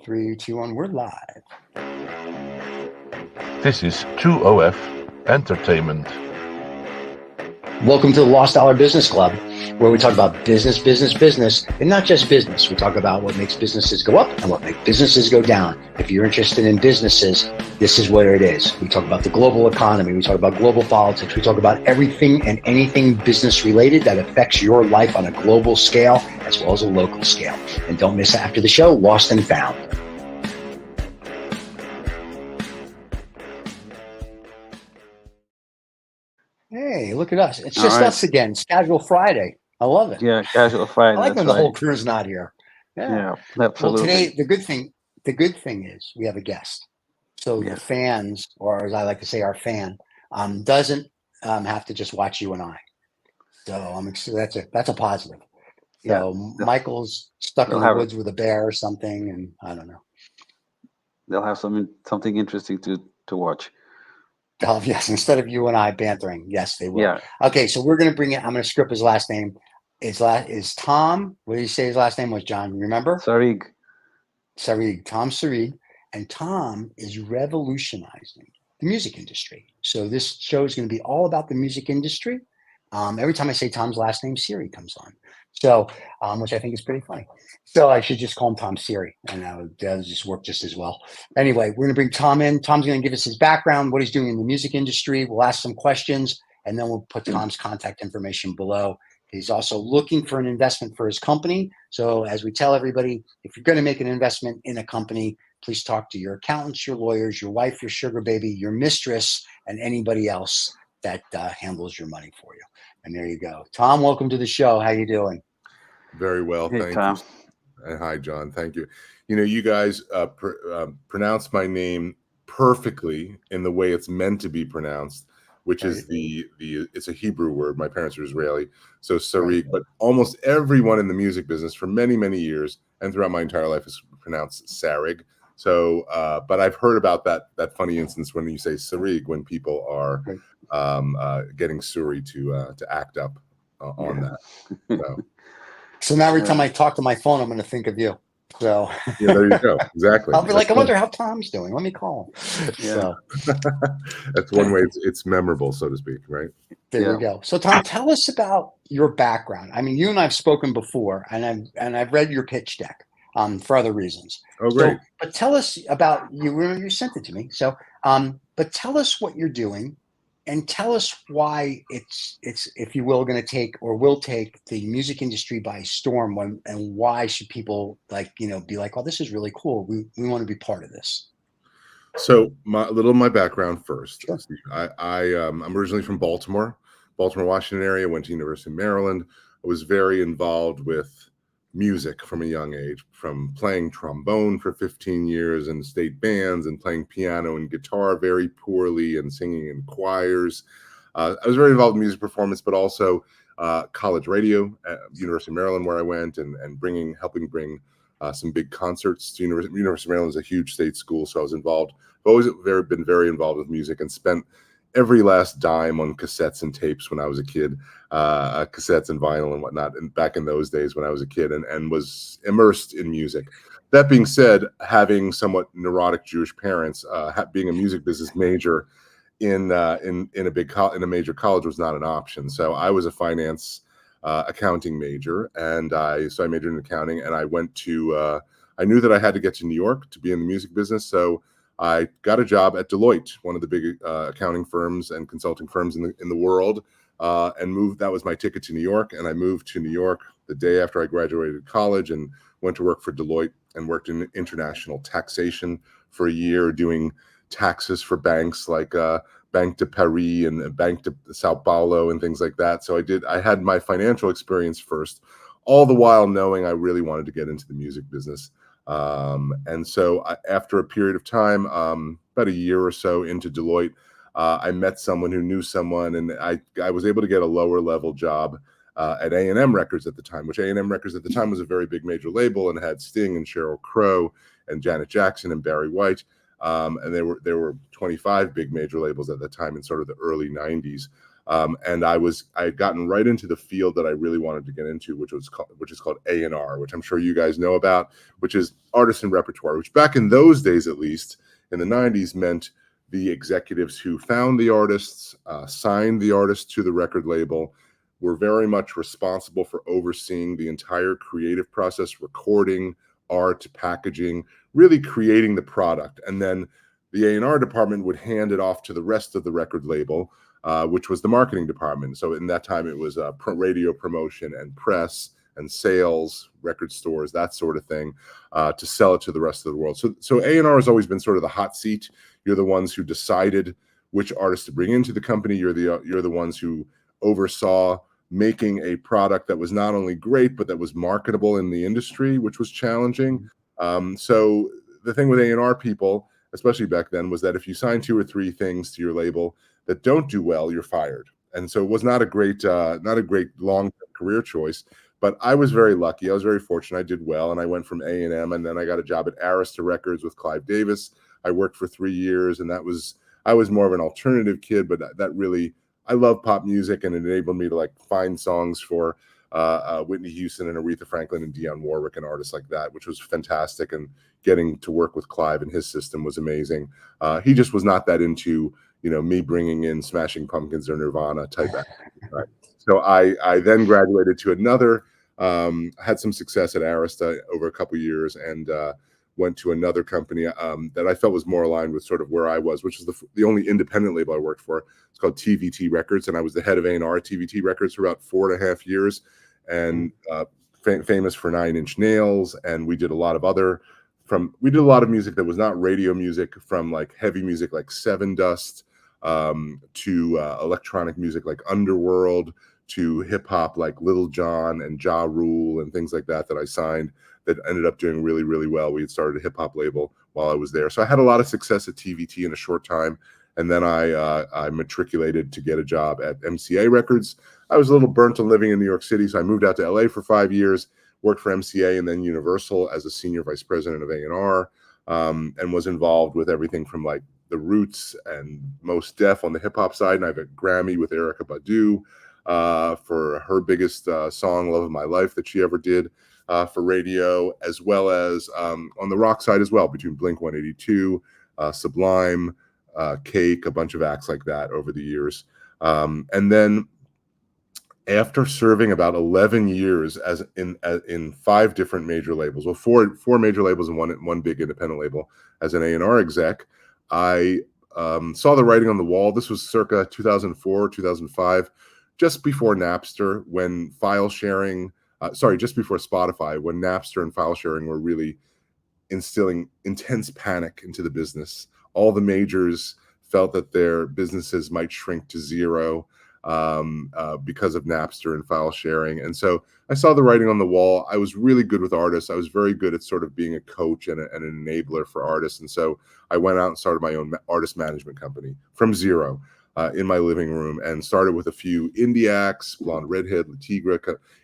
3, 2, 1. We're live. This is 2OF Entertainment. Welcome to the Lost Dollar Business Club, where we talk about business, and not just business. We talk about what makes businesses go up and what makes businesses go down. If you're interested in businesses, this is where it is. We talk about the global economy. We talk about global politics. We talk about everything and anything business related that affects your life on a global scale as well as a local scale. And don't miss after the show, Lost and Found. Hey, look at us. It's just us again. It's Casual Friday. I love it. Yeah, Casual Friday. I like when the whole crew's not here. Yeah, absolutely. Well, today, the good thing is we have a guest. So the fans, or as I like to say, our fan, doesn't have to just watch you and I. So that's a positive. So Michael's stuck in the woods with a bear or something, and I don't know. They'll have something interesting to watch. Oh, yes, instead of you and I bantering. Yes, they will. Yeah. Okay, so we're going to bring it. I'm going to script his last name. Is Tom. What did he say his last name was, John? You remember? Sarig. Tom Sarig. And Tom is revolutionizing the music industry. So this show is going to be all about the music industry. Every time I say Tom's last name, Siri comes on. So, which I think is pretty funny. So I should just call him Tom Siri, and that would just work just as well. Anyway, we're going to bring Tom in. Tom's going to give us his background, what he's doing in the music industry. We'll ask some questions, and then we'll put Tom's contact information below. He's also looking for an investment for his company. So as we tell everybody, if you're going to make an investment in a company, please talk to your accountants, your lawyers, your wife, your sugar baby, your mistress, and anybody else that handles your money for you. And there you go. Tom, welcome to the show. How you doing? Very well, Hey, thank Tom. you. And hi, John. Thank you. You know, you guys pronounce my name perfectly in the way it's meant to be pronounced, which is it's a Hebrew word. My parents are Israeli, so Sarig. But almost everyone in the music business for many, many years and throughout my entire life is pronounced Sarig. So, but I've heard about that funny instance when you say Sarig, when people are getting Suri to act up on that. So now every time I talk to my phone, I'm going to think of you. So yeah, there you go. Exactly. I'll be like, I wonder how Tom's doing. Let me call him. Yeah. So that's one way it's memorable, so to speak, right? There we go. So Tom, tell us about your background. I mean, you and I've spoken before, and I've read your pitch deck for other reasons. Oh, great. So, but tell us about you sent it to me. So, but tell us what you're doing. And tell us why it's if you will going to take the music industry by storm, and why should people be like, well, this is really cool. We want to be part of this. So my background first. Sure. I'm originally from Baltimore, Washington area. Went to University of Maryland. I was very involved with music from a young age, from playing trombone for 15 years in state bands and playing piano and guitar very poorly and singing in choirs. I was very involved in music performance, but also college radio at University of Maryland, where I went and helping bring some big concerts to University of Maryland is a huge state school, so I was involved. I've always been very involved with music and spent every last dime on cassettes and tapes when I was a kid, cassettes and vinyl and whatnot, and back in those days when I was a kid, and was immersed in music. That being said, having somewhat neurotic Jewish parents, being a music business major in a major college was not an option. So I was a finance accounting major, and so I majored in accounting, and I went to I knew that I had to get to New York to be in the music business, so I got a job at Deloitte, one of the big accounting firms and consulting firms in the world, and moved. That was my ticket to New York, and I moved to New York the day after I graduated college and went to work for Deloitte and worked in international taxation for a year, doing taxes for banks like Banque de Paris and Banque de Sao Paulo and things like that. So I had my financial experience first, all the while knowing I really wanted to get into the music business. And so after a period of time, about a year or so into Deloitte, I met someone who knew someone, and I was able to get a lower level job at A&M Records at the time, which A&M Records at the time was a very big major label and had Sting and Sheryl Crow and Janet Jackson and Barry White. And there were 25 big major labels at the time in sort of the early 90s. And I had gotten right into the field that I really wanted to get into, which is called A&R, which I'm sure you guys know about, which is artist and repertoire, which back in those days, at least in the 90s, meant the executives who found the artists, signed the artists to the record label, were very much responsible for overseeing the entire creative process, recording, art, packaging, really creating the product. And then the A&R department would hand it off to the rest of the record label, which was the marketing department. So in that time, it was radio promotion and press and sales, record stores, that sort of thing, to sell it to the rest of the world. So A&R has always been sort of the hot seat. You're the ones who decided which artists to bring into the company. You're the ones who oversaw making a product that was not only great, but that was marketable in the industry, which was challenging. So the thing with A&R people, especially back then, was that if you sign 2 or 3 things to your label that don't do well, you're fired. And so it was not a great long-term career choice. But I was very lucky. I was very fortunate. I did well, and I went from A&M, and then I got a job at Arista Records with Clive Davis. I worked for 3 years, and I was more of an alternative kid, but that really, I love pop music, and it enabled me to like find songs for Whitney Houston and Aretha Franklin and Dionne Warwick and artists like that, which was fantastic. And getting to work with Clive and his system was amazing. He just was not that into, me bringing in Smashing Pumpkins or Nirvana type act. Right. So I then graduated to another, had some success at Arista over a couple years, and went to another company that I felt was more aligned with sort of where I was, which is the only independent label I worked for. It's called TVT Records, and I was the head of A&R at TVT Records for about 4.5 years, and famous for 9 Inch Nails. And we did a lot of music that was not radio music, from like heavy music like Seven Dust, to electronic music like Underworld, to hip hop like Little John and Ja Rule and things like that I signed, that ended up doing really, really well. We had started a hip hop label while I was there. So I had a lot of success at TVT in a short time. And then I matriculated to get a job at MCA Records. I was a little burnt on living in New York City, so I moved out to LA for 5 years, worked for MCA and then Universal as a senior vice president of A&R, and was involved with everything from like The Roots and Mos Def on the hip hop side. And I have a Grammy with Erykah Badu for her biggest song, Love of My Life, that she ever did for radio, as well as on the rock side as well, between Blink-182, Sublime, Cake, a bunch of acts like that over the years. And then after serving about 11 years as in 5 different major labels, well, four major labels and one big independent label as an A&R exec, I saw the writing on the wall. This was circa 2004, 2005, just before Napster, when file sharing, just before Spotify, when Napster and file sharing were really instilling intense panic into the business. All the majors felt that their businesses might shrink to zero because of Napster and file sharing. And so I saw the writing on the wall. I was really good with artists. I was very good at sort of being a coach and an enabler for artists. And so I went out and started my own artist management company from zero in my living room, and started with a few indie acts, Blonde Redhead, La Tigre,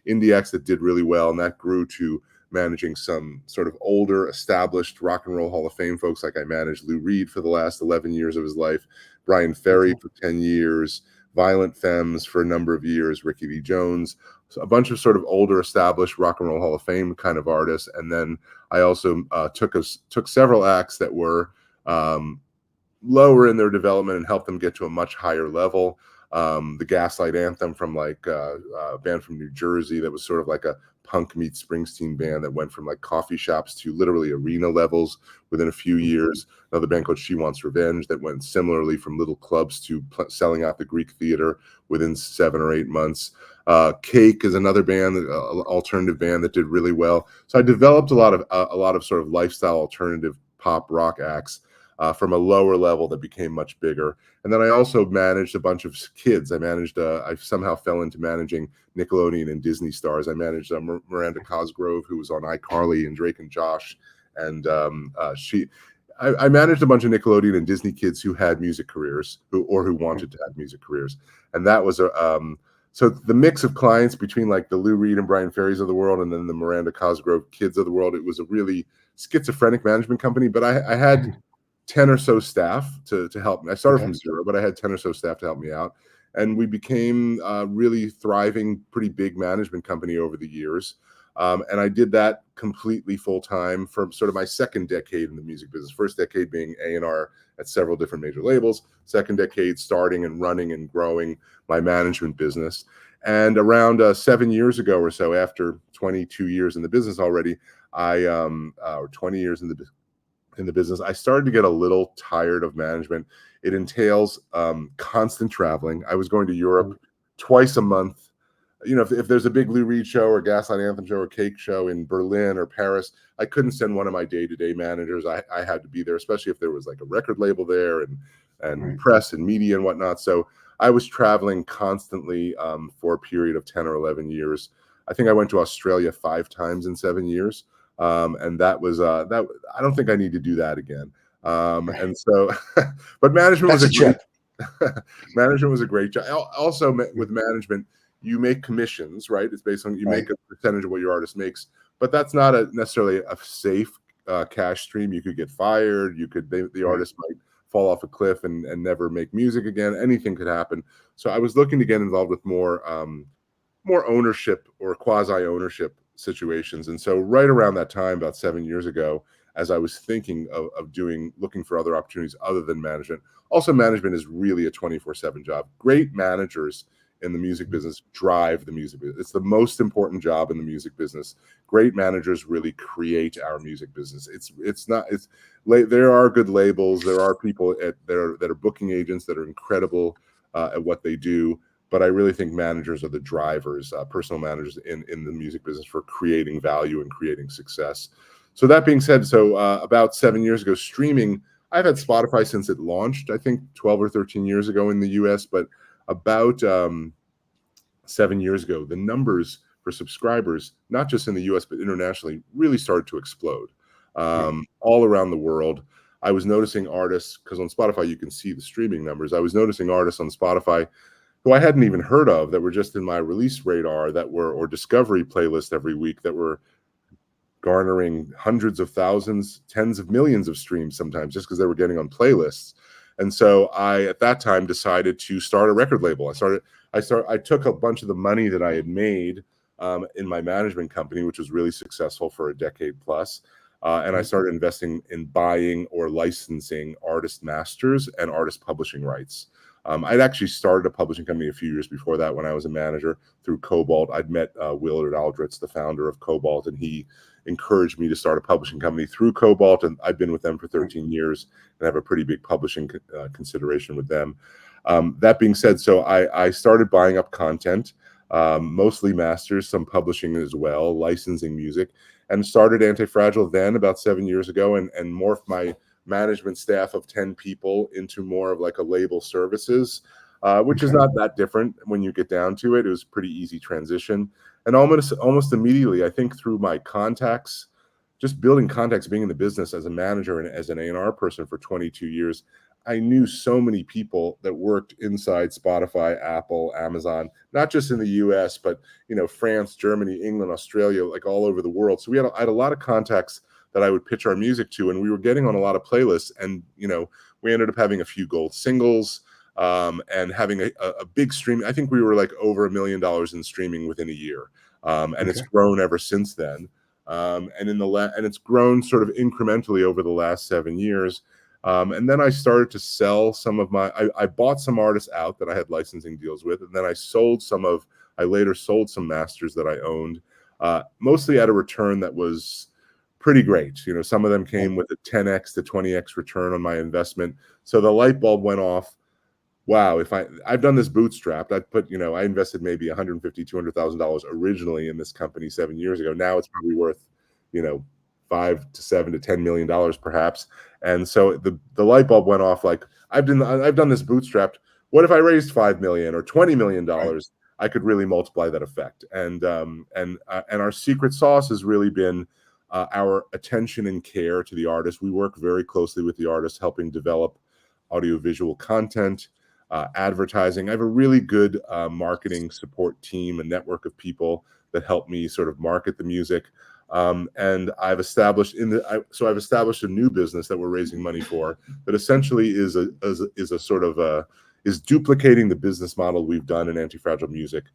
indie acts that did really well. And that grew to managing some sort of older, established Rock and Roll Hall of Fame folks. Like I managed Lou Reed for the last 11 years of his life, Brian Ferry for 10 years, Violent Femmes for a number of years, Ricky Lee Jones, so a bunch of sort of older, established Rock and Roll Hall of Fame kind of artists. And then I also took several acts that were lower in their development and helped them get to a much higher level. The Gaslight Anthem from like a band from New Jersey that was sort of like a punk meets Springsteen band that went from like coffee shops to literally arena levels within a few years. Another band called She Wants Revenge that went similarly from little clubs to selling out the Greek Theater within 7 or 8 months. Cake is another band, alternative band that did really well. So I developed a lot of sort of lifestyle alternative pop rock acts from a lower level that became much bigger. And then I also managed a bunch of kids. I somehow fell into managing Nickelodeon and Disney stars. I managed Miranda Cosgrove, who was on iCarly and Drake and Josh. And I managed a bunch of Nickelodeon and Disney kids who had music careers who wanted to have music careers. And that was so the mix of clients between like the Lou Reed and Brian Ferries of the world and then the Miranda Cosgrove kids of the world, it was a really schizophrenic management company. But I had 10 or so staff to help me. I started from zero, but I had 10 or so staff to help me out. and we became a really thriving, pretty big management company over the years. And I did that completely full time for sort of my second decade in the music business. First decade being A&R at several different major labels. Second decade starting and running and growing my management business. And around 7 years ago or so, after 22 years in the business already, or 20 years in the business, I started to get a little tired of management. It entails constant traveling. I was going to Europe twice a month. You know, if there's a big Lou Reed show or Gaslight Anthem show or Cake show in Berlin or Paris, I couldn't send one of my day-to-day managers. I had to be there, especially if there was like a record label there and press and media and whatnot. So I was traveling constantly for a period of 10 or 11 years. I think I went to Australia 5 times in 7 years. And that was that. I don't think I need to do that again. And so, but management was a great management was a great job. Also, with management, you make commissions, right? It's based on you make a percentage of what your artist makes, but that's not necessarily a safe cash stream. You could get fired. You could the artist might fall off a cliff and never make music again. Anything could happen. So I was looking to get involved with more ownership or quasi ownership situations. And so right around that time, about 7 years ago, as I was thinking of looking for other opportunities other than management. Also, management is really a 24/7 job. Great managers in the music business drive the music business. It's the most important job in the music business. Great managers really create our music business. There are good labels. There are people that are booking agents that are incredible at what they do. But I really think managers are the drivers, personal managers in the music business for creating value and creating success. So that being said, about 7 years ago, streaming, I've had Spotify since it launched, I think 12 or 13 years ago in the US, but about 7 years ago, the numbers for subscribers, not just in the US, but internationally, really started to explode all around the world. I was noticing artists, because on Spotify, you can see the streaming numbers. I was noticing artists on Spotify who I hadn't even heard of that were just in my release radar or discovery playlist every week that were garnering hundreds of thousands, tens of millions of streams sometimes just because they were getting on playlists. And so I, at that time, decided to start a record label. I took a bunch of the money that I had made in my management company, which was really successful for a decade plus. And I started investing in buying or licensing artist masters and artist publishing rights. I'd actually started a publishing company a few years before that when I was a manager through Cobalt. I'd met Willard Aldritz, the founder of Cobalt, and he encouraged me to start a publishing company through Cobalt. And I've been with them for 13 years and have a pretty big publishing consideration with them. That being said, so I started buying up content, mostly masters, some publishing as well, licensing music, and started AntiFragile then about 7 years ago and morphed my management staff of 10 people into more of like a label services, which is not that different when you get down to it. It was a pretty easy transition. And almost immediately, I think through my contacts, just building contacts, being in the business as a manager and as an A&R person for 22 years, I knew so many people that worked inside Spotify, Apple, Amazon, not just in the US, but France, Germany, England, Australia, like all over the world. So I had a lot of contacts that I would pitch our music to, and we were getting on a lot of playlists. And we ended up having a few gold singles and having a big stream. I think we were like over $1 million in streaming within a year, and it's grown ever since then. And it's grown sort of incrementally over the last 7 years. And then I started to sell some of I bought some artists out that I had licensing deals with, and then I later sold some masters that I owned, mostly at a return that was pretty great. Some of them came with a 10x to 20x return on my investment. So the light bulb went off. Wow, I've done this bootstrapped. I invested maybe $150,000, $200,000 originally in this company 7 years ago. Now it's probably worth, $5 to $7 to $10 million perhaps. And so the light bulb went off. Like I've done this bootstrapped. What if I raised $5 million or $20 million? I could really multiply that effect. And our secret sauce has really been our attention and care to the artist. We work very closely with the artist, helping develop audiovisual content, advertising. I have a really good marketing support team, a network of people that help me sort of market the music. And I've established I've established a new business that we're raising money for that essentially is a sort of is duplicating the business model we've done in Anti-Fragile Music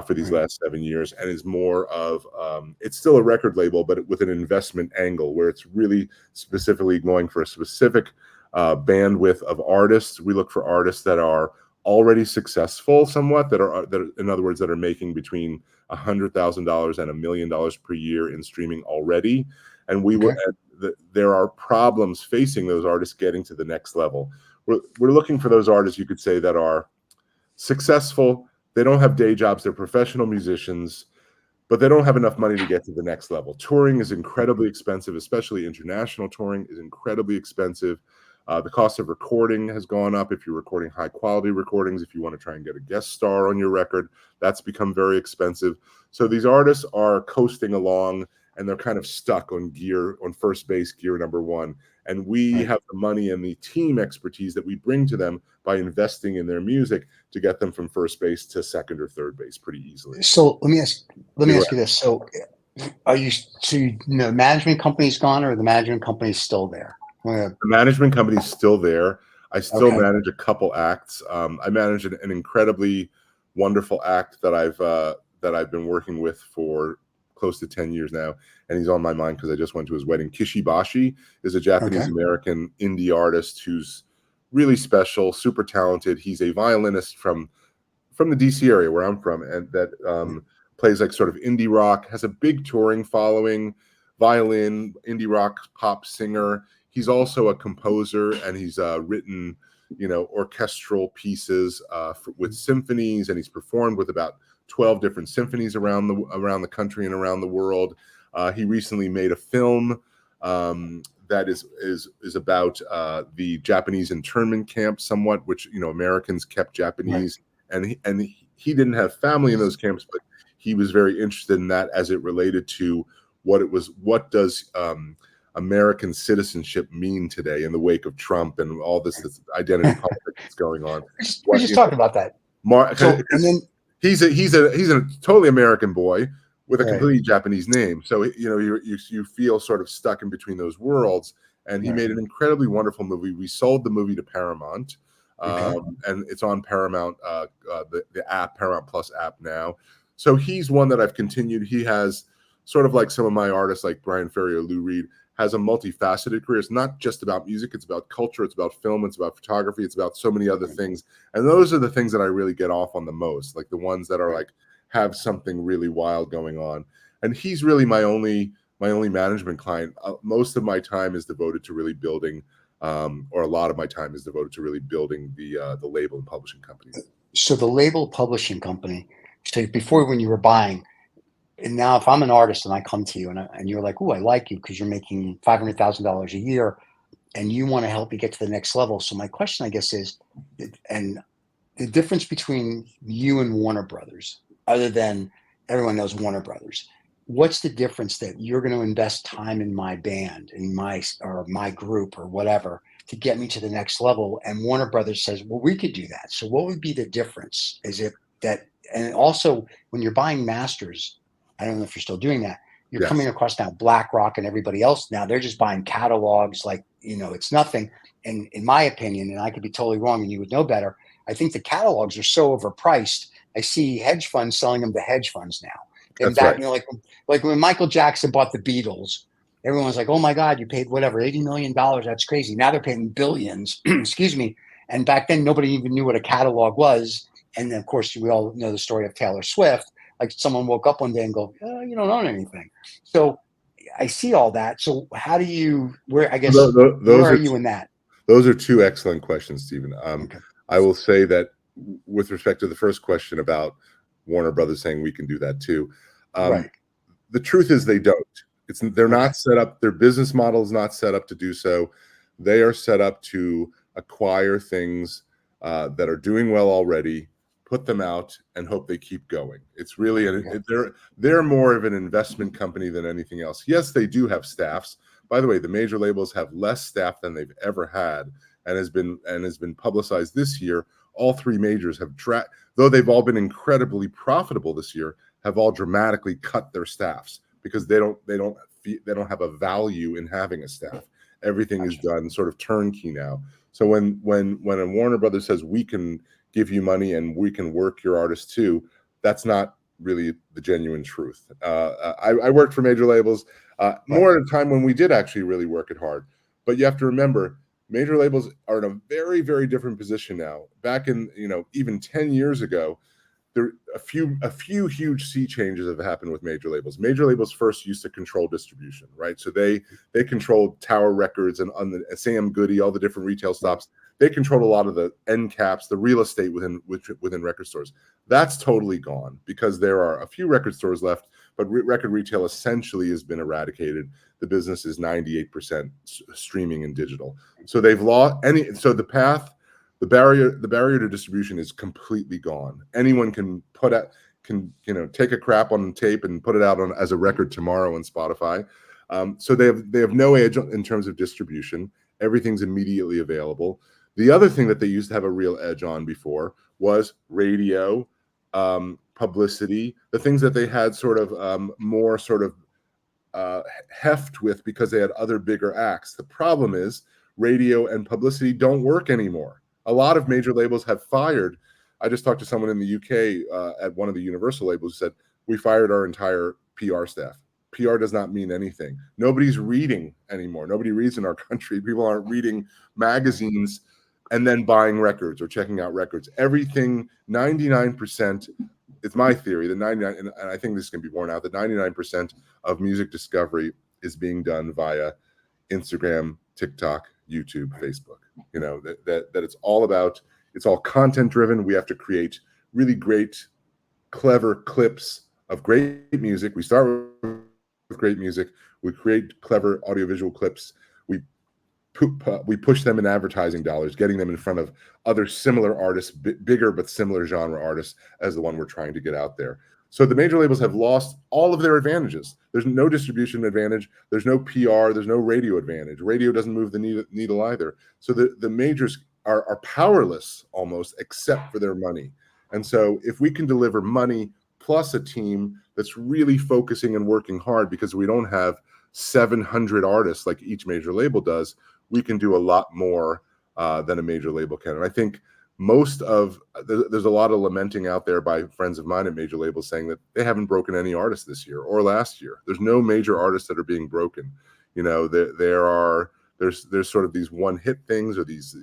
for these last 7 years, and is more of it's still a record label, but with an investment angle where it's really specifically going for a specific bandwidth of artists. We look for artists that are already successful somewhat, that are in other words, that are making between $100,000 and $1 million per year in streaming already. And there are problems facing those artists getting to the next level. We're looking for those artists, you could say, that are successful. They don't have day jobs. They're professional musicians, but they don't have enough money to get to the next level. Touring is incredibly expensive, especially international touring is incredibly expensive. The cost of recording has gone up. If you're recording high quality recordings, if you want to try and get a guest star on your record, that's become very expensive. So these artists are coasting along, and they're kind of stuck on first base gear number one. And we have the money and the team expertise that we bring to them by investing in their music to get them from first base to second or third base pretty easily. So let me ask you this. So management company's gone, or the management company's still there? The management company's still there. I still manage a couple acts. I manage an incredibly wonderful act that I've been working with for close to 10 years now, and he's on my mind because I just went to his wedding. Kishibashi is a Japanese-American indie artist who's really special, super talented. He's a violinist from the DC area where I'm from, and that plays like sort of indie rock, has a big touring following, violin, indie rock, pop singer. He's also a composer, and he's written, orchestral pieces with symphonies, and he's performed with about 12 different symphonies around the country and around the world. He recently made a film that is about the Japanese internment camp, somewhat, which Americans kept Japanese, and he didn't have family in those camps, but he was very interested in that as it related to what does American citizenship mean today in the wake of Trump and all this identity politics that's going on. We just talked about that. He's a totally American boy with a completely Japanese name. So you feel sort of stuck in between those worlds. And he made an incredibly wonderful movie. We sold the movie to Paramount, and it's on Paramount, the app, Paramount Plus app now. So he's one that I've continued. He has sort of like some of my artists, like Brian Ferry or Lou Reed, has a multifaceted career. It's not just about music. It's about culture. It's about film. It's about photography. It's about so many other things. And those are the things that I really get off on the most, like the ones that are like have something really wild going on. And he's really my only management client. Most of my time is devoted to really building, or a lot of my time is devoted to really building the label and publishing company. So the label publishing company. So before, when you were buying. And now, if I'm an artist and I come to you and you're like, "Oh, I like you because you're making $500,000 a year, and you want to help me get to the next level." So my question, I guess, is, and the difference between you and Warner Brothers, other than everyone knows Warner Brothers, what's the difference that you're going to invest time in my band, in my group or whatever to get me to the next level? And Warner Brothers says, "Well, we could do that." So what would be the difference? Is it that, and also when you're buying masters, I don't know if you're still doing that. You're coming across now BlackRock and everybody else. Now they're just buying catalogs like, it's nothing. And in my opinion, and I could be totally wrong and you would know better, I think the catalogs are so overpriced. I see hedge funds selling them to hedge funds now. And like when Michael Jackson bought the Beatles, everyone's like, "Oh my God, you paid whatever, $80 million. That's crazy." Now they're paying billions, excuse me. And back then nobody even knew what a catalog was. And then, of course, we all know the story of Taylor Swift. Like someone woke up one day and go, "You don't own anything." So I see all that. So how do you, where are you in that? Those are two excellent questions, Stephen. I will say that with respect to the first question about Warner Brothers saying we can do that too. The truth is they don't. They're not set up. Their business model is not set up to do so. They are set up to acquire things that are doing well already, put them out, and hope they keep going. It's really they're more of an investment company than anything else. Yes, they do have staffs. By the way, the major labels have less staff than they've ever had, and has been publicized this year. All three majors have though they've all been incredibly profitable this year, have all dramatically cut their staffs because they don't have a value in having a staff. Everything is done sort of turnkey now. So when a Warner Brothers says we can give you money and we can work your artists too, that's not really the genuine truth. I worked for major labels more at a time when we did actually really work it hard. But you have to remember, major labels are in a very, very different position now. Back in, even 10 years ago, there a few huge sea changes have happened with major labels. Major labels first used to control distribution, right? So they controlled Tower Records and on the Sam Goody, all the different retail stops. They controlled a lot of the end caps, the real estate within record stores. That's totally gone because there are a few record stores left, but record retail essentially has been eradicated. The business is 98% streaming and digital. So they've lost any. So the barrier to distribution is completely gone. Anyone can take a crap on tape and put it out as a record tomorrow on Spotify. So they have no edge in terms of distribution. Everything's immediately available. The other thing that they used to have a real edge on before was radio, publicity, the things that they had sort of more sort of heft with because they had other bigger acts. The problem is radio and publicity don't work anymore. A lot of major labels have fired. I just talked to someone in the UK at one of the Universal labels who said, we fired our entire PR staff. PR does not mean anything. Nobody's reading anymore. Nobody reads in our country. People aren't reading magazines and then buying records or checking out records. Everything, 99%, it's my theory, that 99, and I think this can be borne out, that 99% of music discovery is being done via Instagram, TikTok, YouTube, Facebook. That it's all content driven. We have to create really great, clever clips of great music. We start with great music. We create clever audiovisual clips. We push them in advertising dollars, getting them in front of other similar artists, bigger but similar genre artists as the one we're trying to get out there. So the major labels have lost all of their advantages. There's no distribution advantage. There's no PR. There's no radio advantage. Radio doesn't move the needle either. So the majors are powerless almost, except for their money. And so if we can deliver money plus a team that's really focusing and working hard, because we don't have 700 artists like each major label does, we can do a lot more than a major label can. And I think there's a lot of lamenting out there by friends of mine at major labels saying that they haven't broken any artists this year or last year. There's no major artists that are being broken. There's sort of these one hit things or these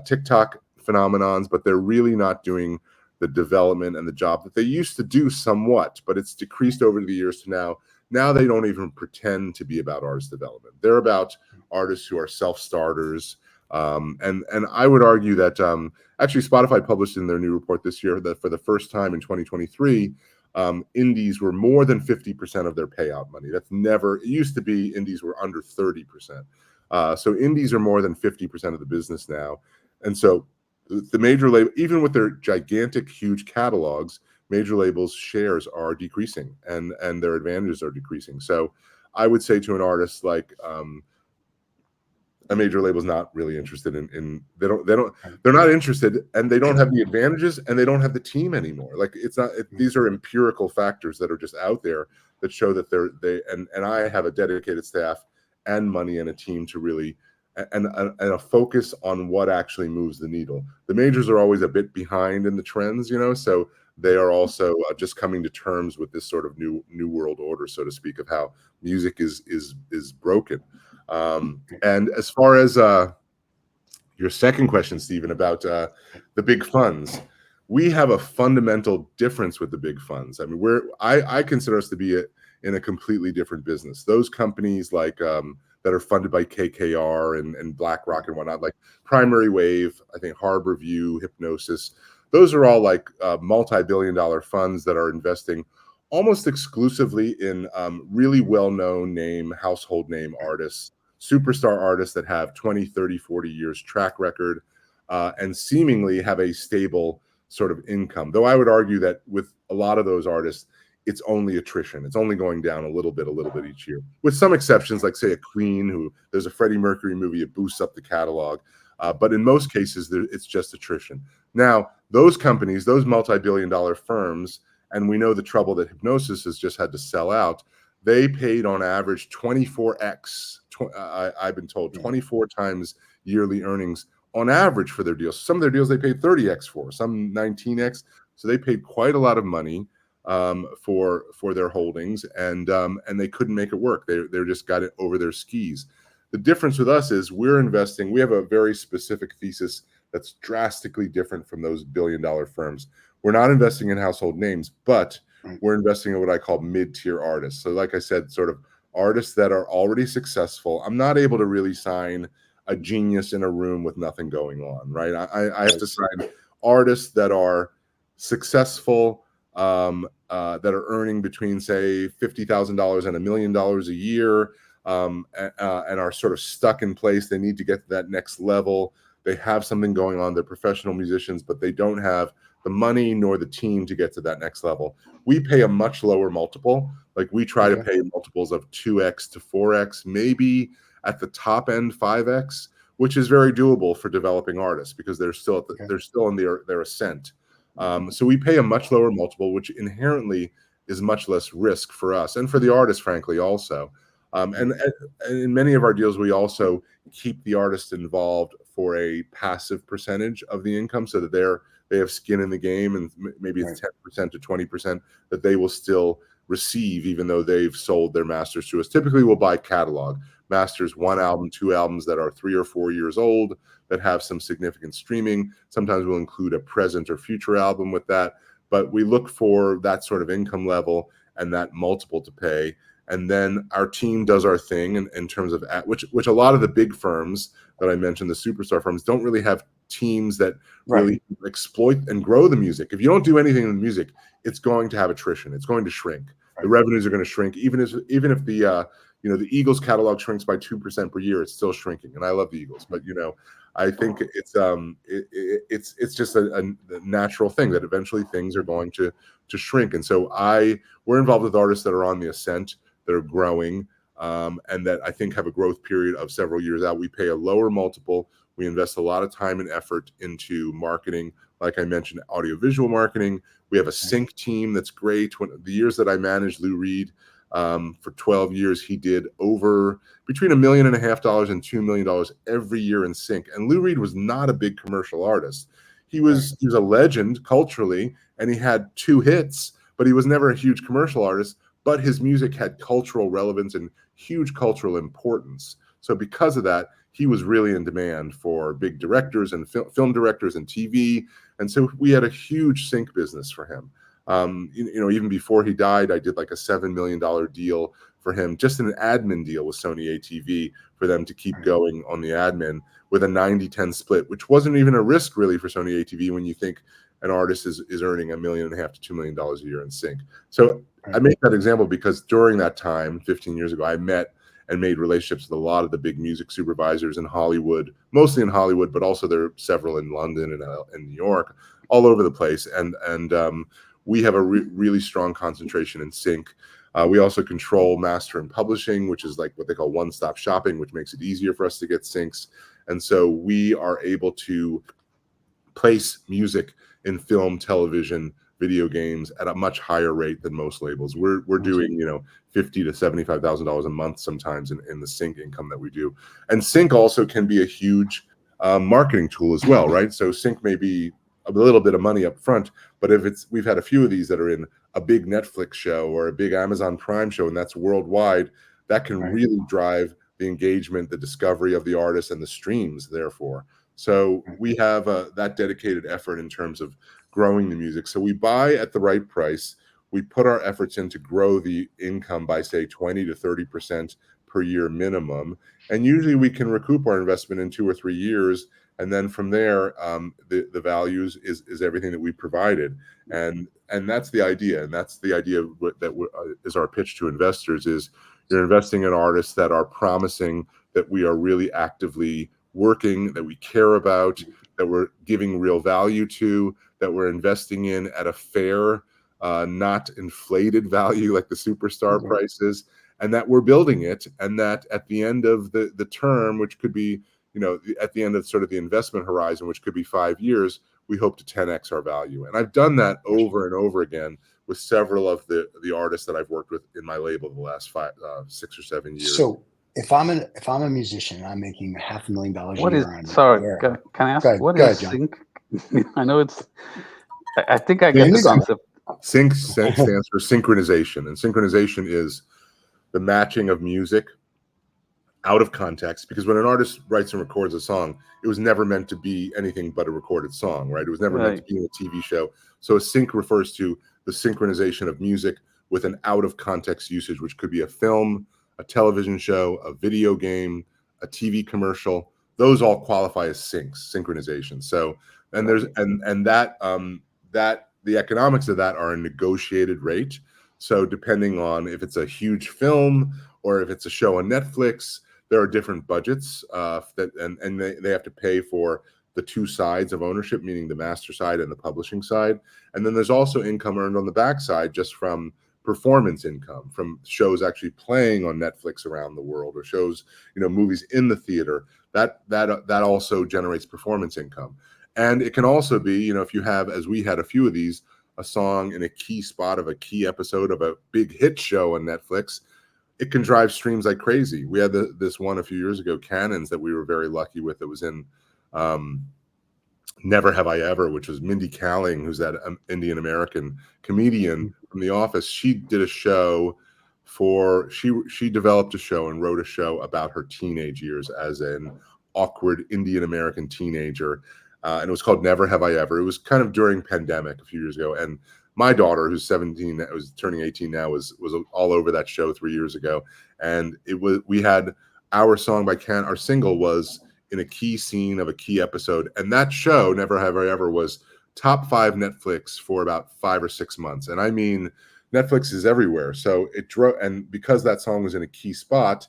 TikTok phenomenons, but they're really not doing the development and the job that they used to do somewhat, but it's decreased over the years to now. Now they don't even pretend to be about artist development. They're about artists who are self-starters. And I would argue that actually Spotify published in their new report this year that for the first time in 2023, indies were more than 50% of their payout money. It used to be indies were under 30%. So indies are more than 50% of the business now. And so the major label, even with their gigantic, huge catalogs, major labels' shares are decreasing and their advantages are decreasing. So I would say to an artist like a major label is not really interested in they're not interested, and they don't have the advantages and they don't have the team anymore. Like these are empirical factors that are just out there that show that and I have a dedicated staff and money and a team to really and a focus on what actually moves the needle. The majors are always a bit behind in the trends, so they are also just coming to terms with this sort of new world order, so to speak, of how music is broken. And as far as your second question, Stephen, about the big funds, we have a fundamental difference with the big funds. I mean, I consider us to be in a completely different business. Those companies like that are funded by KKR and BlackRock and whatnot, like Primary Wave, I think Harbor View, Hypnosis, those are all like multi-billion-dollar funds that are investing almost exclusively in really well-known household name artists, superstar artists that have 20, 30, 40 years track record and seemingly have a stable sort of income. Though I would argue that with a lot of those artists, it's only attrition. It's only going down a little bit each year, with some exceptions, like say a Queen, who there's a Freddie Mercury movie, it boosts up the catalog. But in most cases, it's just attrition. Now, those companies, those multi-billion-dollar firms, and we know the trouble that Hypnosis has just had to sell out, they paid on average 24x I've been told 24 times yearly earnings on average for their deals. Some of their deals they paid 30x for, some 19x. So they paid quite a lot of money for their holdings, and they couldn't make it work. They just got it over their skis. The difference with us is we're investing. We have a very specific thesis that's drastically different from those billion-dollar firms. We're not investing in household names, but we're investing in what I call mid-tier artists. So like I said, sort of artists that are already successful. I'm not able to really sign a genius in a room with nothing going on, right? I have to sign artists that are successful, that are earning between, say, $50,000 and $1 million a year, and are sort of stuck in place. They need to get to that next level. They have something going on. They're professional musicians, but they don't have the money nor the team to get to that next level. We pay a much lower multiple. Like we try to pay multiples of 2x to 4x, maybe at the top end 5x, which is very doable for developing artists because they're still they're still in their ascent. So we pay a much lower multiple, which inherently is much less risk for us and for the artist, frankly, also. And in many of our deals, we also keep the artist involved for a passive percentage of the income, so that they have skin in the game, and maybe it's 10% to 20% that they will still receive, even though they've sold their masters to us. Typically, we'll buy catalog masters, 1 album, 2 albums that are 3 or 4 years old that have some significant streaming. Sometimes we'll include a present or future album with that, but we look for that sort of income level and that multiple to pay. And then our team does our thing in terms of which a lot of the big firms that I mentioned, the superstar firms, don't really have teams that really exploit and grow the music. If you don't do anything in the music, it's going to have attrition. It's going to shrink. The revenues are going to shrink. Even if the the Eagles catalog shrinks by 2% per year, it's still shrinking. And I love the Eagles, but I think it's just a natural thing that eventually things are going to shrink. And so we're involved with artists that are on the ascent, that are growing, and that I think have a growth period of several years out. We pay a lower multiple. We invest a lot of time and effort into marketing, like I mentioned, audiovisual marketing. We have a sync team that's great. The years that I managed Lou Reed, for 12 years, he did over between $1.5 million and $2 million every year in sync. And Lou Reed was not a big commercial artist. He was a legend culturally, and he had 2 hits, but he was never a huge commercial artist. But his music had cultural relevance and huge cultural importance. So because of that, he was really in demand for big directors and film directors and TV. And so we had a huge sync business for him. Even before he died, I did like a $7 million deal for him, just an admin deal with Sony ATV for them to keep going on the admin with a 90-10 split, which wasn't even a risk really for Sony ATV when you think an artist is earning $1.5 million to $2 million a year in sync. So I make that example because during that time, 15 years ago, I met and made relationships with a lot of the big music supervisors in Hollywood, mostly in Hollywood, but also there are several in London and New York, all over the place. And we have a really strong concentration in sync. We also control master and publishing, which is like what they call one-stop shopping, which makes it easier for us to get syncs. And so we are able to place music in film, television, video games at a much higher rate than most labels. We're doing $50,000 to $75,000 a month sometimes in the sync income that we do. And sync also can be a huge marketing tool as well, right? So sync may be a little bit of money up front, but if we've had a few of these that are in a big Netflix show or a big Amazon Prime show, and that's worldwide, that can really drive the engagement, the discovery of the artist, and the streams, therefore. So we have that dedicated effort in terms of growing the music. So we buy at the right price. We put our efforts in to grow the income by, say, 20 to 30% per year minimum. And usually we can recoup our investment in 2 or 3 years. And then from there, the values is everything that we provided. And that's the idea. And that's the idea that is our pitch to investors is you're investing in artists that are promising, that we are really actively working, that we care about, that we're giving real value to, that we're investing in at a fair, not inflated value like the superstar prices, and that we're building it, and that at the end of the term, which could be, at the end of sort of the investment horizon, which could be 5 years, we hope to 10x our value. And I've done that over and over again with several of the artists that I've worked with in my label the last 6 or 7 years. So if I'm a musician and I'm making $500,000 a What is, year on sorry, air, can I ask, go ahead, what go is ahead, John. sync? I know it's, I think I get the Sync? concept. Sync stands for synchronization, and synchronization is the matching of music out of context, because when an artist writes and records a song, it was never meant to be anything but a recorded song, right? It was never meant to Right. be in a TV show. So a sync refers to the synchronization of music with an out of context usage, which could be a film, a television show, a video game, a TV commercial. Those all qualify as synchronization. So, and there's and that that the economics of that are a negotiated rate. So depending on if it's a huge film or if it's a show on Netflix, there are different budgets that and they have to pay for the two sides of ownership, meaning the master side and the publishing side. And then there's also income earned on the backside just from performance income, from shows actually playing on Netflix around the world, or shows, movies in the theater. That also generates performance income. And it can also be, if you have, as we had a few of these, a song in a key spot of a key episode of a big hit show on Netflix, it can drive streams like crazy. We had this one a few years ago, Cannons, that we were very lucky with. It was in Never Have I Ever, which was Mindy Kaling, who's that Indian American comedian from The Office. She did a show she developed a show and wrote a show about her teenage years as an awkward Indian American teenager. And it was called Never Have I Ever. It was kind of during pandemic a few years ago. And my daughter, who's 17, was turning 18 now, was all over that show 3 years ago. And we had our song by our single was in a key scene of a key episode. And that show, Never Have I Ever, was top 5 Netflix for about 5 or 6 months. And I mean, Netflix is everywhere. So it drove, and because that song was in a key spot,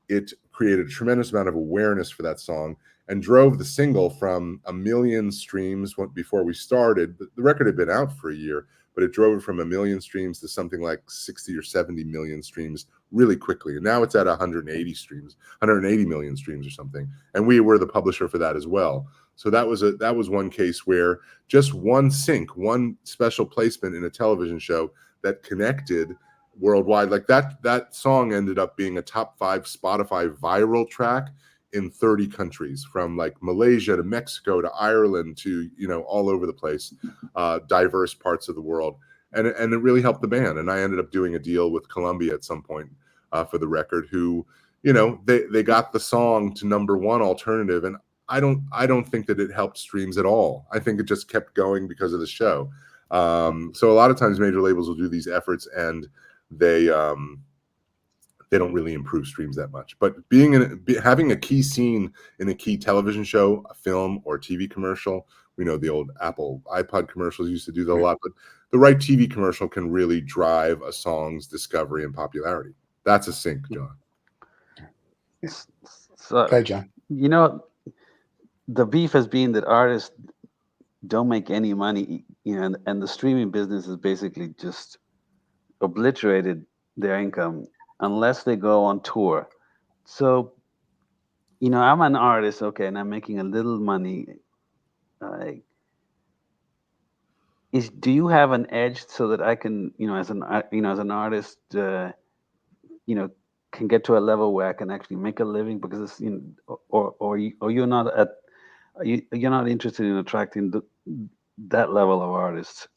it created a tremendous amount of awareness for that song and drove the single from 1 million streams before we started. The record had been out for a year, but it drove it from 1 million streams to something like 60 or 70 million streams really quickly. And now it's at 180 million streams or something. And we were the publisher for that as well. So that was one case where just one sync, one special placement in a television show that connected worldwide, like that song ended up being a top 5 Spotify viral track in 30 countries, from like Malaysia to Mexico to Ireland to all over the place, diverse parts of the world, and it really helped the band. And I ended up doing a deal with Columbia at some point for the record, who they got the song to #1 alternative, and I don't think that it helped streams at all. I think it just kept going because of the show. So a lot of times major labels will do these efforts and they don't really improve streams that much. But having a key scene in a key television show, a film, or TV commercial, we know the old Apple iPod commercials used to do that a lot, but the right TV commercial can really drive a song's discovery and popularity. That's a sync, John. So, Go ahead, John. The beef has been that artists don't make any money, and the streaming business has basically just obliterated their income unless they go on tour. So, I'm an artist, okay, and I'm making a little money. Do you have an edge so that I can, as an artist, can get to a level where I can actually make a living? Because it's, you're not you're not interested in attracting that level of artists.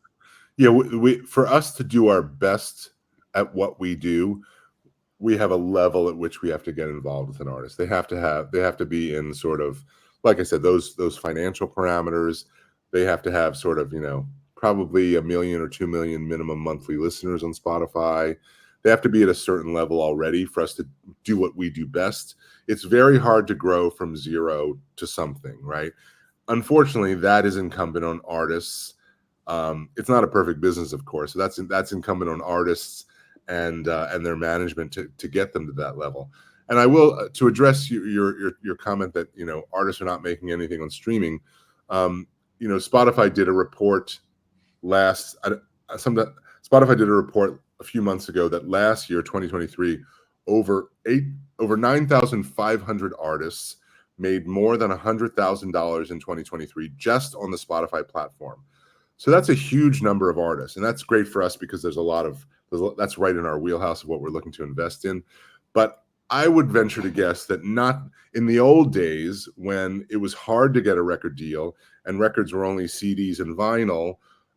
Yeah, for us to do our best at what we do, we have a level at which we have to get involved with an artist. They have to be in sort of, like I said, those financial parameters. They have to have sort of, probably 1 million or 2 million minimum monthly listeners on Spotify. They have to be at a certain level already for us to do what we do best. It's very hard to grow from 0 to something, right? Unfortunately, that is incumbent on artists. It's not a perfect business, of course. So that's incumbent on artists and their management to get them to that level. And I will to address your comment that artists are not making anything on streaming. Spotify did a report Spotify did a report a few months ago that last year, 2023, over 9,500 artists made more than $100,000 in 2023 just on the Spotify platform. So that's a huge number of artists, and that's great for us because that's right in our wheelhouse of what we're looking to invest in. But I would venture to guess that not in the old days when it was hard to get a record deal and records were only CDs and vinyl,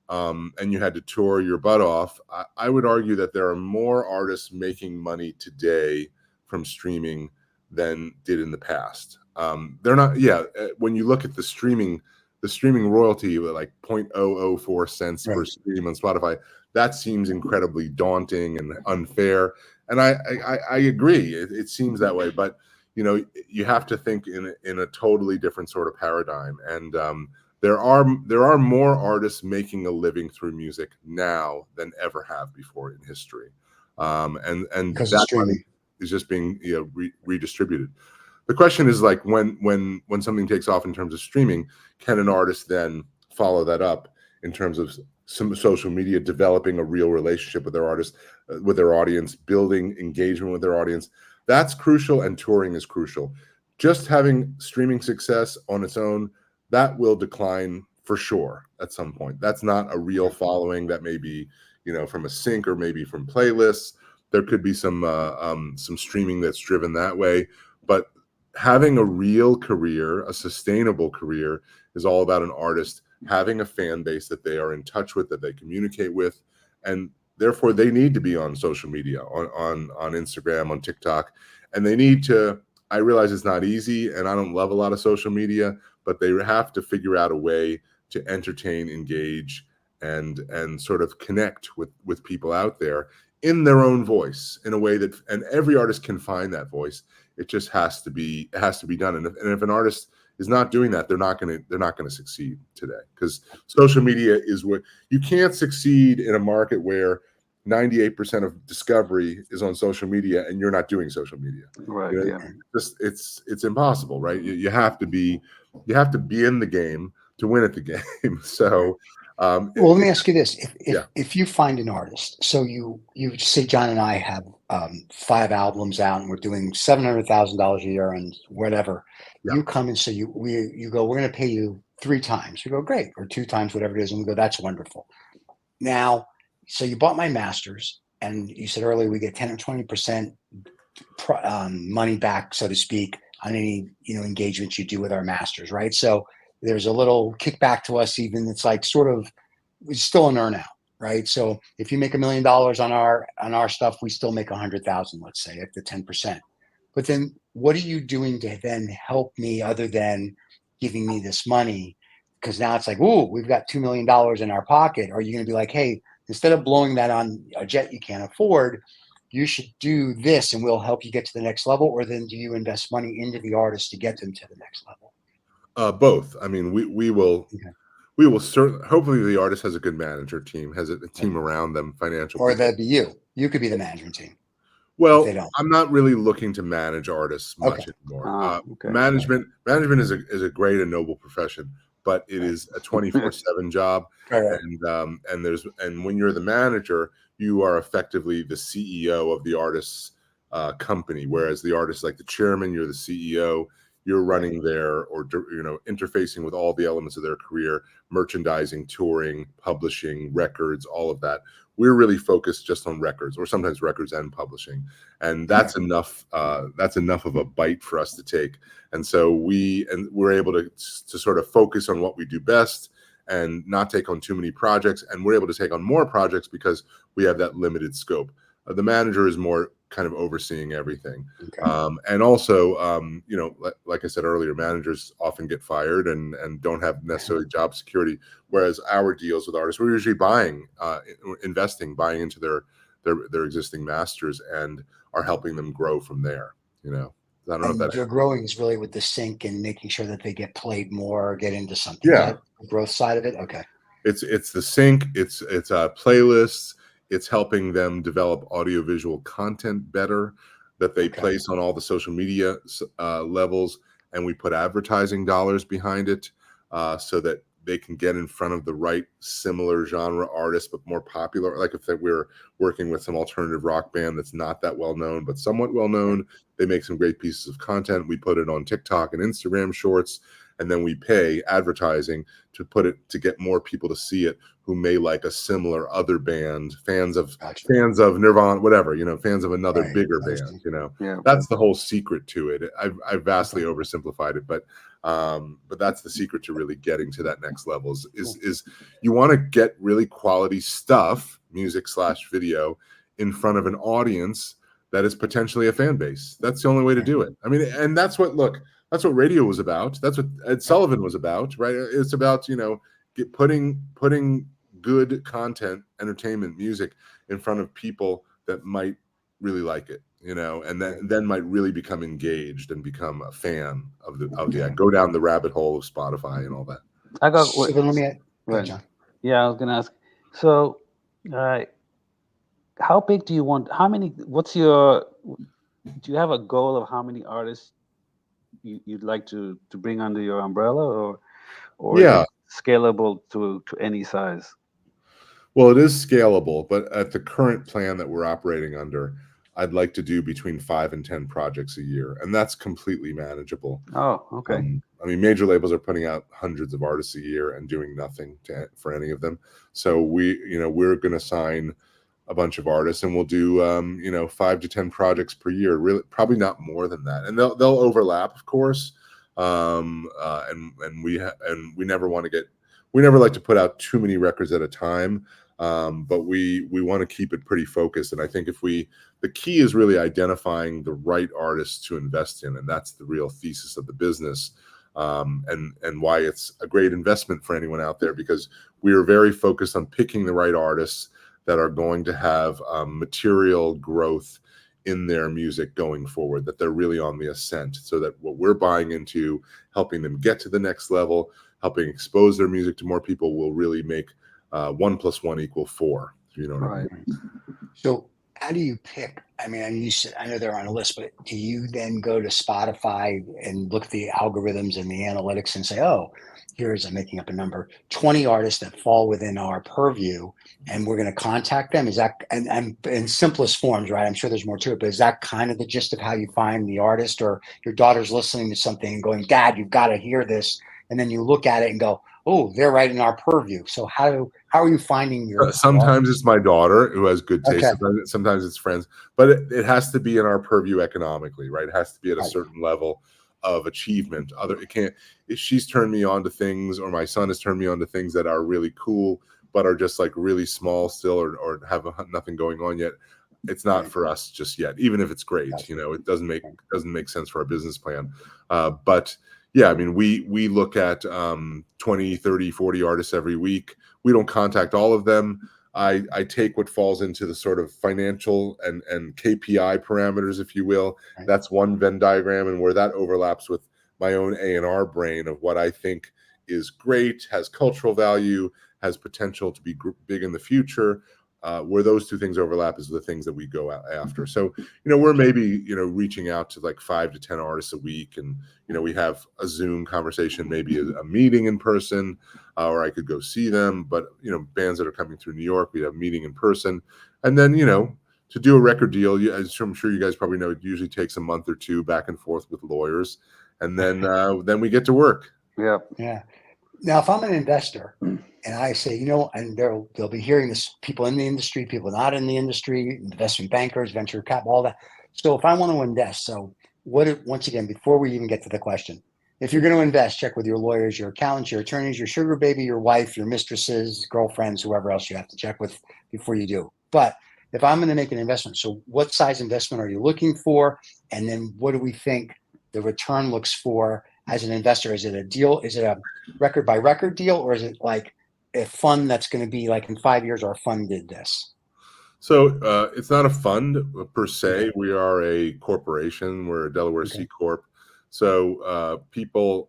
and you had to tour your butt off. I would argue that there are more artists making money today from streaming than did in the past. They're not, yeah. When you look at the streaming royalty, like 0.004 cents per Right. stream on Spotify, that seems incredibly daunting and unfair. And I agree. It seems that way, but you have to think in a totally different sort of paradigm. And there are more artists making a living through music now than ever have before in history. And Because of that money streaming. is just being redistributed. The question is like when something takes off in terms of streaming, can an artist then follow that up in terms of some social media, developing a real relationship with their artist, with their audience, building engagement with their audience? That's crucial, and touring is crucial. Just having streaming success on its own, that will decline for sure at some point. That's not a real following. That may be, from a sync or maybe from playlists. There could be some streaming that's driven that way, but having a real career, a sustainable career, is all about an artist having a fan base that they are in touch with, that they communicate with, and therefore they need to be on social media, on Instagram, on TikTok, and they need to. I realize it's not easy, and I don't love a lot of social media, but they have to figure out a way to entertain, engage, and sort of connect with people out there in their own voice, in a way that, and every artist can find that voice. It just has to be done. And if an artist is not doing that, they're not going to succeed today, because social media is what you can't succeed in a market where 98% of discovery is on social media and you're not doing social media. Right. Yeah. It's impossible, right? You have to be in the game to win at the game. So, well, let me ask you this: if you find an artist, so you say John and I have 5 albums out and we're doing $700,000 a year and whatever, you come and say you go, we're going to pay you 3 times. You go, great, or 2 times, whatever it is, and we go, that's wonderful. Now, so you bought my masters, and you said earlier we get 10 or 20% money back, so to speak, on any engagements you do with our masters, right? So there's a little kickback to us, even it's like sort of, it's still an earn out, right? So if you make $1 million on our stuff, we still make 100,000, let's say, at the 10%. But then what are you doing to then help me other than giving me this money? Because now it's like, ooh, we've got $2 million in our pocket. Are you going to be like, hey, instead of blowing that on a jet you can't afford, you should do this and we'll help you get to the next level? Or then do you invest money into the artist to get them to the next level? Both. I mean, we will. Okay. We will certainly. Hopefully, the artist has a good manager team, has a team around them, financial. Or that'd be you. You could be the management team. Well, I'm not really looking to manage artists much anymore. Management is a great and noble profession, but it is a 24/7 job. And when you're the manager, you are effectively the CEO of the artist's company, whereas the artist, like the chairman, you're the CEO. You're running their, or interfacing with all the elements of their career: merchandising, touring, publishing, records, all of that. We're really focused just on records, or sometimes records and publishing, and that's enough. That's enough of a bite for us to take. And so we're able to sort of focus on what we do best and not take on too many projects. And we're able to take on more projects because we have that limited scope. The manager is more kind of overseeing everything. And also, like I said earlier, managers often get fired and don't have necessarily job security. Whereas our deals with artists, we're usually buying into their existing masters and are helping them grow from there. I don't know if that. Your growing is really with the sync and making sure that they get played more, get into something. Yeah, is that the growth side of it. Okay. It's the sync. It's playlists. It's helping them develop audiovisual content better that they place on all the social media levels, and we put advertising dollars behind it so that they can get in front of the right similar genre artists, but more popular. Like if we're working with some alternative rock band that's not that well known, but somewhat well known, they make some great pieces of content. We put it on TikTok and Instagram shorts, and then we pay advertising to get more people to see it. who may like a similar other band, fans of Gotcha. Nirvana, whatever, fans of another Right. bigger Understand. band, Yeah. That's the whole secret to it. I've vastly oversimplified it, but that's the secret to really getting to that next level is you want to get really quality stuff, music / video, in front of an audience that is potentially a fan base. That's the only way to do it. I mean, and that's what radio was about. That's what Ed Sullivan was about, right? It's about, putting good content, entertainment, music in front of people that might really like it, and then might really become engaged and become a fan of the act, go down the rabbit hole of Spotify and all that. I got. So then let me go Right. ahead, John. Yeah, I was gonna ask. So, how big do you want? How many? What's your? Do you have a goal of how many artists you'd like to bring under your umbrella, or is it scalable to any size? Well, it is scalable, but at the current plan that we're operating under, I'd like to do between 5 and 10 projects a year, and that's completely manageable. Oh, okay. I mean, major labels are putting out hundreds of artists a year and doing nothing for any of them. So we're going to sign a bunch of artists, and we'll do 5 to 10 projects per year. Really, probably not more than that, and they'll overlap, of course. And we never want to get. We never like to put out too many records at a time. But we want to keep it pretty focused, and I think the key is really identifying the right artists to invest in, and that's the real thesis of the business, and why it's a great investment for anyone out there, because we are very focused on picking the right artists that are going to have material growth in their music going forward, that they're really on the ascent, so that what we're buying into, helping them get to the next level, helping expose their music to more people, will really make 1 + 1 = 4. You know what I mean? So how do you pick? I mean, you said, I know they're on a list, but do you then go to Spotify and look at the algorithms and the analytics and say, oh, here's, I'm making up a number, 20 artists that fall within our purview, and we're going to contact them? Is that, and in simplest forms, right? I'm sure there's more to it, but is that kind of the gist of how you find the artist? Or your daughter's listening to something and going, Dad, you've got to hear this. And then you look at it and go, oh, they're right in our purview. So how are you finding your Sometimes it's my daughter who has good taste. Okay. Sometimes it's friends, but it has to be in our purview economically, right? It has to be at a certain level of achievement. It can't, if she's turned me on to things, or my son has turned me on to things that are really cool, but are just like really small still, or have nothing going on yet, it's not for us just yet, even if it's great. It doesn't make sense for our business plan. But yeah, I mean, we look at 20, 30, 40 artists every week. We don't contact all of them. I take what falls into the sort of financial and KPI parameters, if you will. Right. That's one Venn diagram, and where that overlaps with my own A&R brain of what I think is great, has cultural value, has potential to be big in the future. Where those two things overlap is the things that we go after. So, we're maybe, reaching out to like 5 to 10 artists a week. And, we have a Zoom conversation, maybe a meeting in person, or I could go see them. But, bands that are coming through New York, we'd have a meeting in person. And then, to do a record deal, as I'm sure you guys probably know, it usually takes a month or two back and forth with lawyers. And then we get to work. Yeah. Yeah. Now, if I'm an investor and I say, and they'll be hearing this, people in the industry, people not in the industry, investment bankers, venture cap, all that. So if I want to invest, once again, before we even get to the question, if you're going to invest, check with your lawyers, your accountants, your attorneys, your sugar baby, your wife, your mistresses, girlfriends, whoever else you have to check with before you do. But if I'm going to make an investment, so what size investment are you looking for? And then what do we think the return looks for as an investor? Is it a deal? Is it a record by record deal? Or is it like a fund that's going to be like in 5 years, our fund did this? So it's not a fund per se. Okay. We are a corporation. We're a Delaware C Corp. So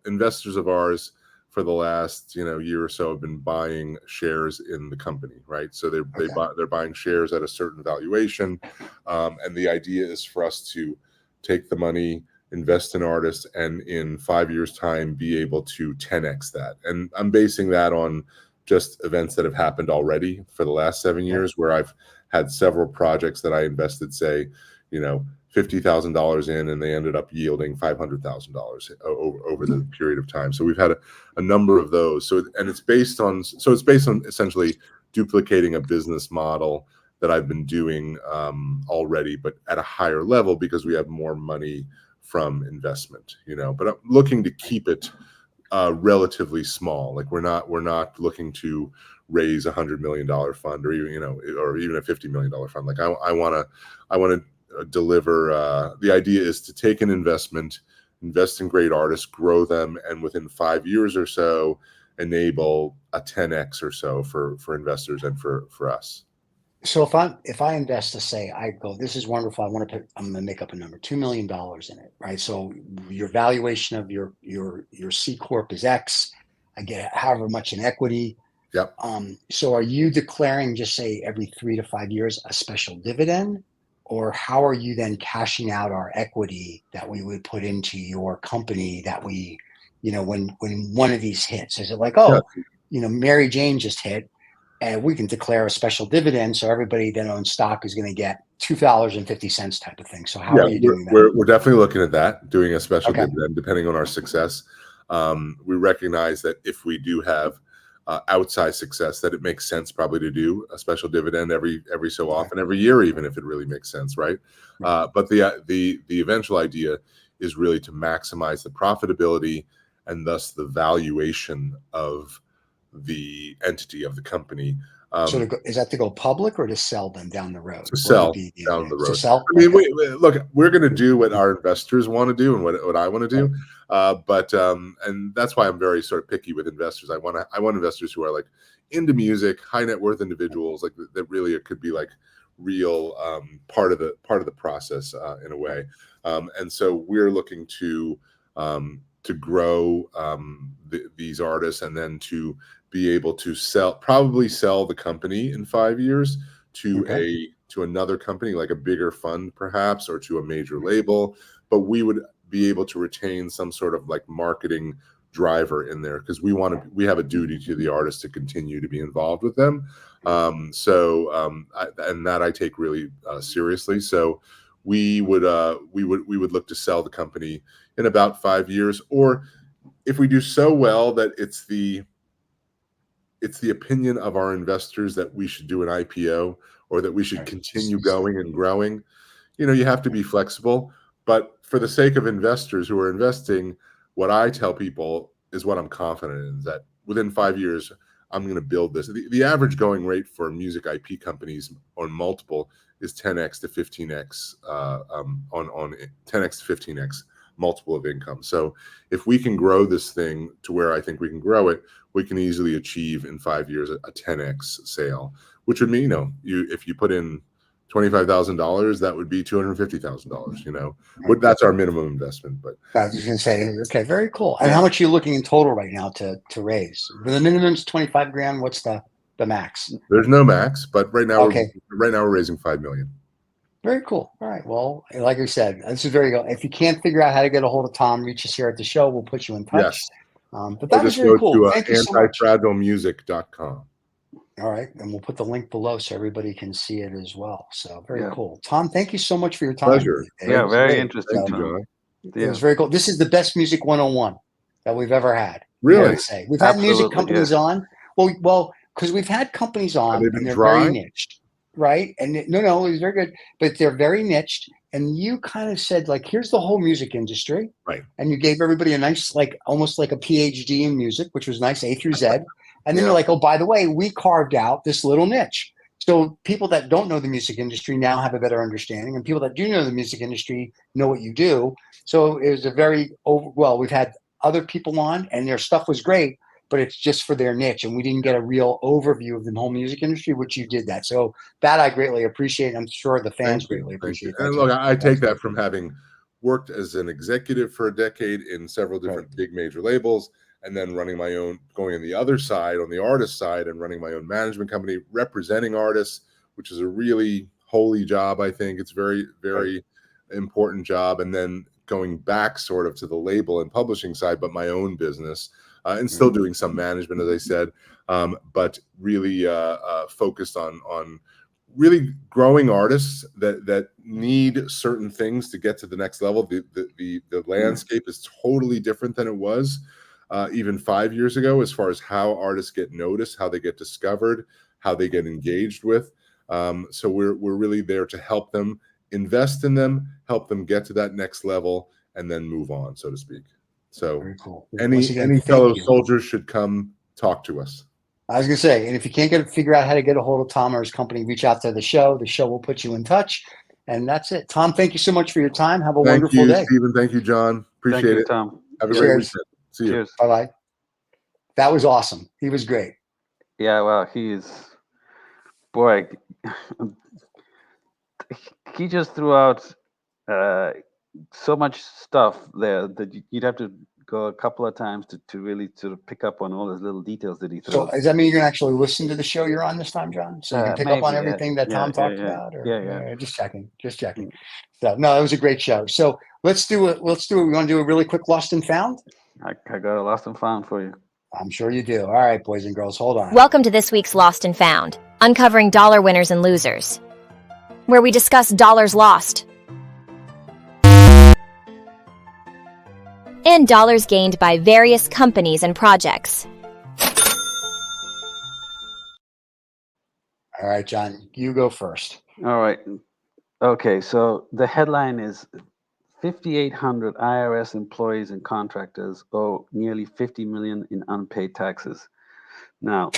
investors of ours for the last year or so have been buying shares in the company, right? So they're buying shares at a certain valuation, and the idea is for us to take the money, invest in artists, and in 5 years' time be able to 10x that. And I'm basing that on just events that have happened already for the last 7 years, where I've had several projects that I invested, say, $50,000 in, and they ended up yielding $500,000 over the period of time. So we've had a number of those. So it's based on essentially duplicating a business model that I've been doing already, but at a higher level because we have more money from investment. But I'm looking to keep it relatively small. Like we're not looking to raise $100 million fund, or even or even a $50 million fund. Like I want to deliver. The idea is to take an invest in great artists, grow them, and within 5 years or so, enable a 10x or so for investors and for us. So if I invest to say, I go, this is wonderful, I'm going to make up a number, $2 million in it, right? So your valuation of your C corp is X. I get however much in equity. Yep. So are you declaring, just say every 3 to 5 years, a special dividend, or how are you then cashing out our equity that we would put into your company that we, when one of these hits? Is it like, Mary Jane just hit, and we can declare a special dividend, so everybody that owns stock is going to get $2.50 type of thing. So how are you doing that? We're definitely looking at that, doing a special dividend depending on our success. We recognize that if we do have outsized success, that it makes sense probably to do a special dividend every so often, every year, even if it really makes sense, right? But the eventual idea is really to maximize the profitability and thus the valuation of the entity of the company. So is that to go public or to sell them down the road? To sell down the road. To sell? I mean, look, we're going to do what our investors want to do and what I want to do. But and that's why I'm very sort of picky with investors. I want investors who are like into music, high net worth individuals, like that really could be like real part of the process in a way. And so we're looking to grow these artists, and then to be able to probably sell the company in 5 years to another company, like a bigger fund perhaps, or to a major label. But we would be able to retain some sort of like marketing driver in there, because we have a duty to the artist to continue to be involved with them. And that I take really seriously. So we would look to sell the company in about 5 years, or if we do so well that it's the opinion of our investors that we should do an IPO, or that we should continue going and growing. You have to be flexible, but for the sake of investors who are investing, what I tell people is what I'm confident in, is that within 5 years, I'm going to build this. The average going rate for music IP companies on multiple is 10x to 15x on 10x to 15x multiple of income. So if we can grow this thing to where I think we can grow it, we can easily achieve in 5 years a 10x sale, which would mean, if you put in $25,000, that would be $250,000. That's our minimum investment. But I was going to say, okay, very cool. And how much are you looking in total right now to raise? The minimum's 25 grand. What's the max? There's no max, but right now we're raising $5 million. Very cool. All right. Well, like I said, this is very good. If you can't figure out how to get a hold of Tom, reach us here at the show. We'll put you in touch. Yes. But that was very cool. Thank you so much. AntiFragilemusic.com. All right. And we'll put the link below so everybody can see it as well. So very cool. Tom, thank you so much for your time. Pleasure. Yeah, very interesting. Thank you, John. It was very cool. This is the best music 101 that we've ever had. Really? Say. We've had music companies on. Well, because we've had companies on and they're very niched. Right. And no, it was very good, but they're very niched. And you kind of said, like, here's the whole music industry. Right. And you gave everybody a nice, like, almost like a PhD in music, which was nice, A through Z. And then you're like, oh, by the way, we carved out this little niche. So people that don't know the music industry now have a better understanding. And people that do know the music industry know what you do. So it was we've had other people on and their stuff was great, but it's just for their niche. And we didn't get a real overview of the whole music industry, which you did that. So that I greatly appreciate. I'm sure the fans greatly appreciate that. And look, I take that from having worked as an executive for a decade in several different big major labels, and then running my own, going on the other side, on the artist side, and running my own management company, representing artists, which is a really holy job. I think it's very, very important job. And then going back sort of to the label and publishing side, but my own business. And still doing some management, as I said, but really focused on really growing artists that need certain things to get to the next level. The landscape is totally different than it was even 5 years ago, as far as how artists get noticed, how they get discovered, how they get engaged with. So we're really there to help them, invest in them, help them get to that next level, and then move on, so to speak. So Very cool. any Once again, fellow thank you. soldiers should come talk to us. I was going to say, and if you can't figure out how to get a hold of Tom or his company, reach out to the show. The show will put you in touch. And that's it. Tom, thank you so much for your time. Have a Thank wonderful you, day. Stephen. Thank you, John. Appreciate Thank you, it. Tom. Have a Yeah. great Cheers. weekend. See you. Cheers. Bye-bye. That was awesome. He was great. Yeah, well, boy, he just threw out so much stuff there that you'd have to go a couple of times to really sort of pick up on all those little details that he So throws. does that mean you're going to actually listen to the show you're on this time, John? So you can pick up on Maybe, everything that Tom talked about? Or, yeah. just checking. So, no, it was a great show. So let's do it. We want to do a really quick Lost and Found? I got a lost and found for you. I'm sure you do. All right, boys and girls, hold on. Welcome to this week's Lost and Found, uncovering dollar winners and losers, where we discuss dollars lost and dollars gained by various companies and projects. All right, John, you go first. All right. Okay, so the headline is 5,800 IRS employees and contractors owe nearly 50 million in unpaid taxes. Now,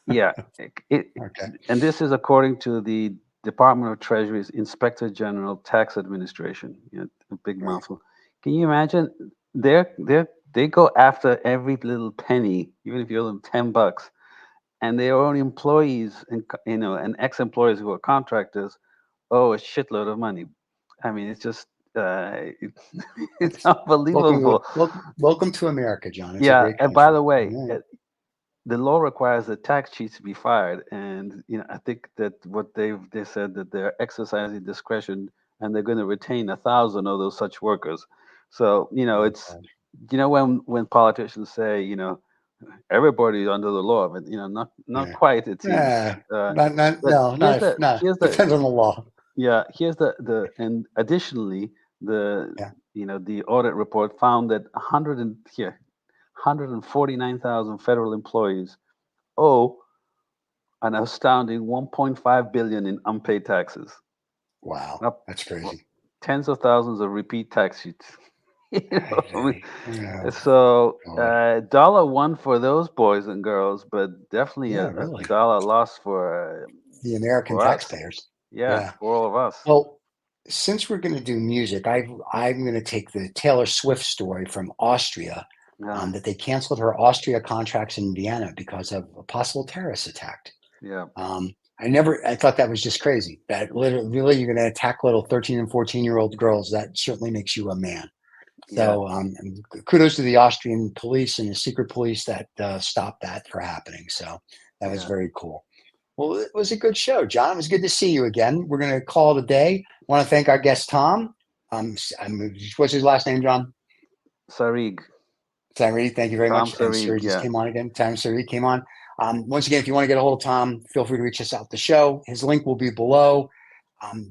yeah, Okay. and this is according to the Department of Treasury's Inspector General Tax Administration. A big Right. mouthful. Can you imagine? They go after every little penny, even if you owe them $10, and their own employees and ex-employees who are contractors owe a shitload of money. I mean, it's just it's unbelievable. Welcome to America, John. It's a Yeah, great and by the country. way, the law requires the tax cheats to be fired, and I think that what they said that they're exercising discretion and they're going to retain 1,000 of those such workers. So it's when politicians say everybody's under the law, but not Yeah. quite. It seems. Yeah, But no. here's Depends on the law. Yeah, here's and additionally the audit report found that 149,000 federal employees owe an astounding 1.5 billion in unpaid taxes. Wow, Up that's crazy. Tens of thousands of repeat tax sheets. Yeah. So $1 for those boys and girls, but definitely Yeah, a really. dollar loss for The American for us. taxpayers. Yeah, for all of us. Well, since we're going to do music, I'm going to take the Taylor Swift story from Austria, Yeah, that they canceled her Austria contracts in Vienna because of a possible terrorist attack. yeah. I thought that was just crazy. That literally you're going to attack little 13 and 14-year-old girls. That certainly makes you a man. So and kudos to the Austrian police and the secret police that stopped that from happening. So that was very cool. Well, it was a good show, John. It was good to see you again. We're going to call it a day. I want to thank our guest, Tom. What's his last name, John? Sarig. Sarig, thank you very Tom much. And Sarig, Sarig just yeah. came on again. Tom Sarig came on. Once again, if you want to get a hold of Tom, feel free to reach us out the show. His link will be below.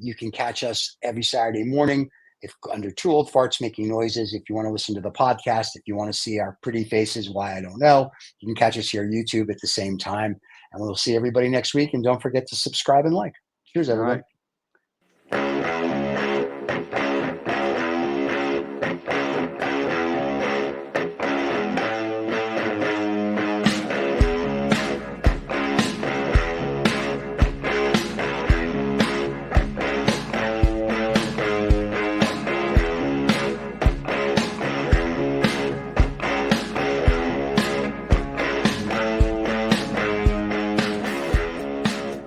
You can catch us every Saturday morning if under Two Old Farts Making Noises. If you want to listen to the podcast, if you want to see our pretty faces, why I don't know, you can catch us here on YouTube at the same time. And we'll see everybody next week. And don't forget to subscribe and like. Cheers, everybody. All right.